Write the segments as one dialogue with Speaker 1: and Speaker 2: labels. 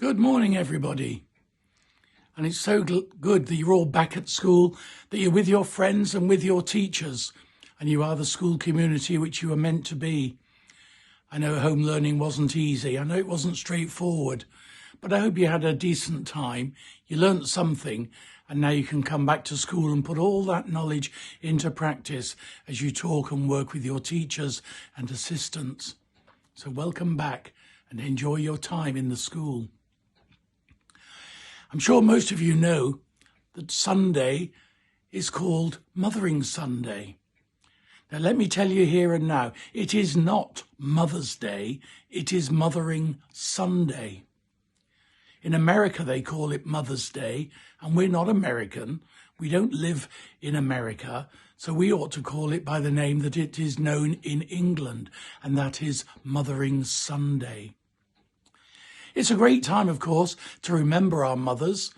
Speaker 1: Good morning, everybody. And it's so good that you're all back at school, that you're with your friends and with your teachers, and you are the school community which you are meant to be. I know home learning wasn't easy. I know it wasn't straightforward, but I hope you had a decent time. You learnt something, and now you can come back to school and put all that knowledge into practice as you talk and work with your teachers and assistants. So welcome back and enjoy your time in the school. I'm sure most of you know that Sunday is called Mothering Sunday. Now, let me tell you here and now, it is not Mother's Day, it is Mothering Sunday. In America, they call it Mother's Day, and we're not American. We don't live in America, so we ought to call it by the name that it is known in England, and that is Mothering Sunday. It's a great time, of course, to remember our mothers.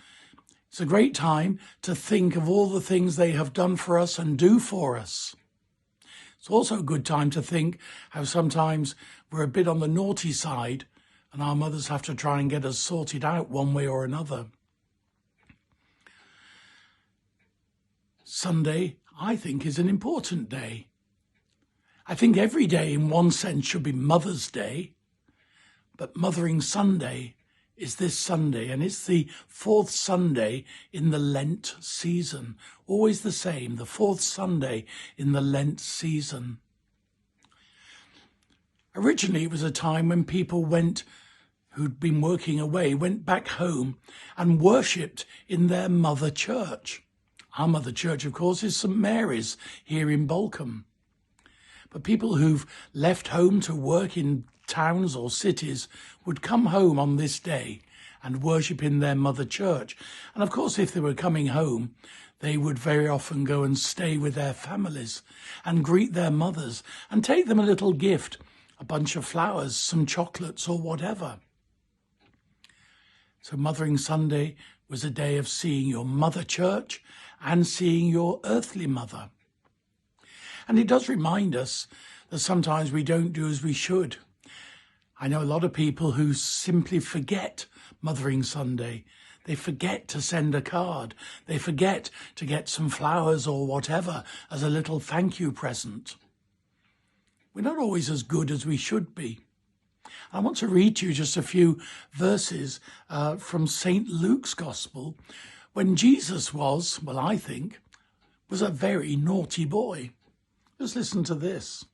Speaker 1: It's a great time to think of all the things they have done for us and do for us. It's also a good time to think how sometimes we're a bit on the naughty side and our mothers have to try and get us sorted out one way or another. Sunday, I think, is an important day. I think every day in one sense should be Mother's Day. But Mothering Sunday is this Sunday, and it's the fourth Sunday in the Lent season. Always the same, the fourth Sunday in the Lent season. Originally, it was a time when people who'd been working away, went back home and worshipped in their mother church. Our mother church, of course, is St. Mary's here in Balcombe. But people who've left home to work in towns or cities would come home on this day and worship in their mother church. And of course, if they were coming home, they would very often go and stay with their families and greet their mothers and take them a little gift, a bunch of flowers, some chocolates or whatever. So Mothering Sunday was a day of seeing your mother church and seeing your earthly mother. And it does remind us that sometimes we don't do as we should. I know a lot of people who simply forget Mothering Sunday. They forget to send a card. They forget to get some flowers or whatever as a little thank you present. We're not always as good as we should be. I want to read to you just a few verses from St. Luke's Gospel when Jesus was a very naughty boy. Just listen to this.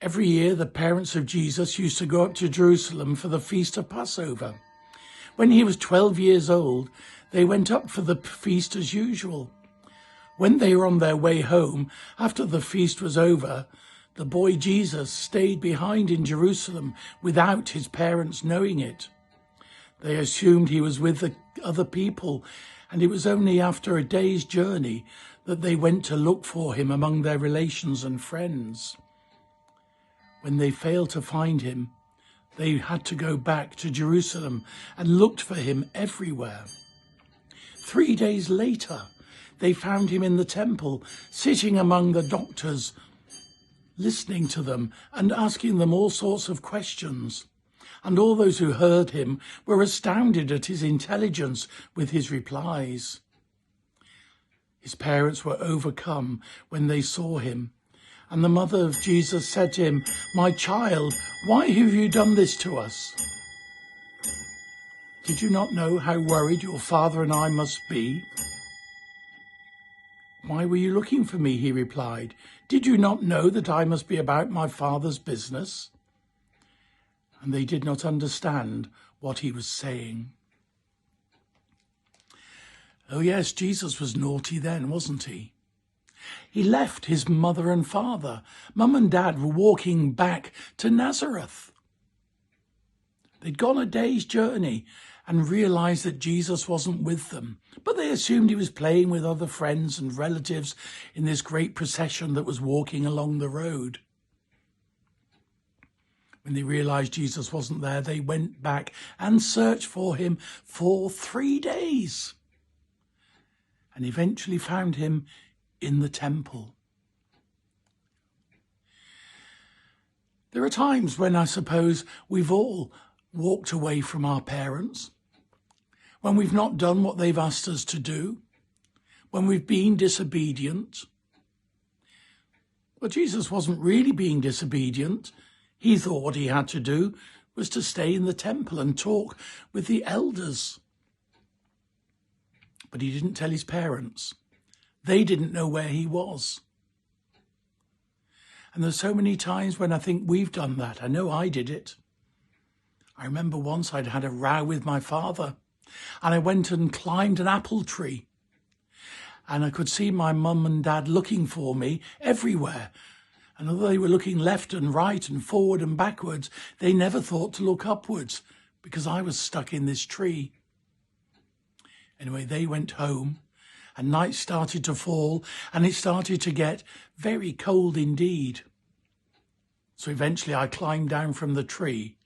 Speaker 1: Every year, the parents of Jesus used to go up to Jerusalem for the feast of Passover. When he was 12 years old, they went up for the feast as usual. When they were on their way home, after the feast was over, the boy Jesus stayed behind in Jerusalem without his parents knowing it. They assumed he was with the other people, and it was only after a day's journey that they went to look for him among their relations and friends. When they failed to find him, they had to go back to Jerusalem and looked for him everywhere. 3 days later, they found him in the temple, sitting among the doctors, listening to them and asking them all sorts of questions. And all those who heard him were astounded at his intelligence with his replies. His parents were overcome when they saw him. And the mother of Jesus said to him, "My child, why have you done this to us? Did you not know how worried your father and I must be?" "Why were you looking for me?" he replied. "Did you not know that I must be about my father's business?" And they did not understand what he was saying. Oh yes, Jesus was naughty then, wasn't he? He left his mother and father. Mum and Dad were walking back to Nazareth. They'd gone a day's journey and realised that Jesus wasn't with them, but they assumed he was playing with other friends and relatives in this great procession that was walking along the road. When they realised Jesus wasn't there, they went back and searched for him for 3 days and eventually found him in the temple. There There are times when I suppose we've all walked away from our parents, when we've not done what they've asked us to do, when we've been disobedient. But Jesus wasn't really being disobedient. He thought what he had to do was to stay in the temple and talk with the elders. But he didn't tell his parents. They didn't know where he was. And there's so many times when I think we've done that. I know I did it. I remember once I'd had a row with my father, and I went and climbed an apple tree. And I could see my mum and dad looking for me everywhere. And although they were looking left and right and forward and backwards, they never thought to look upwards because I was stuck in this tree. Anyway, they went home and night started to fall and it started to get very cold indeed. So eventually I climbed down from the tree